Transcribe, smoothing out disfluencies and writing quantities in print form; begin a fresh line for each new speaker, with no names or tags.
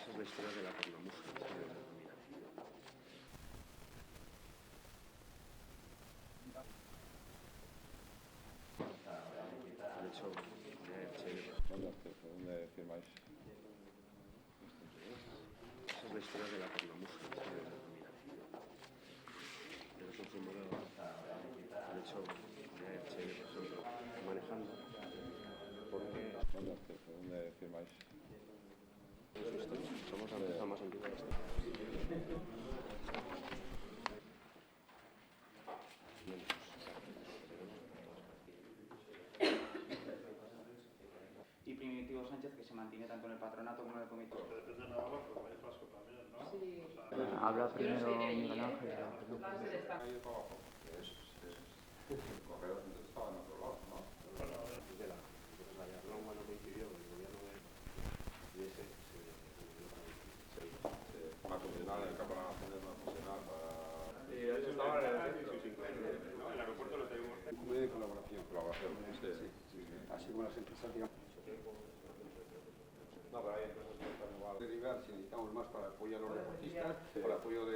Esa es la historia de la cornamusa. De hecho,
¿Dónde firmáis?
esa es la historia de la cornamusa. Es un símbolo, de hecho, por ejemplo, manejando, porque
¿Dónde firmáis?
somos la empresa más antigua de este.
Y Primitivo Sánchez, que se mantiene tanto en el patronato como en el comité.
Depende de Navarra, pero País Vasco también, ¿no?
Sí.
O sea,
Habla primero Miguel Ángel.
El correo entonces estaba en otro lado, ¿no?
Entonces la Yarlongua no coincidió con el gobierno de ese
Una funcional, el Campo Nacional, una funcional para...
y eso estaba en el centro. ¿No? El aeropuerto lo tenemos.
Muy de colaboración.
Sí.
Así como las empresas, digamos.
No, pero hay empresas que están igual.
Derivar, si necesitamos más para apoyar a los deportistas, por apoyo de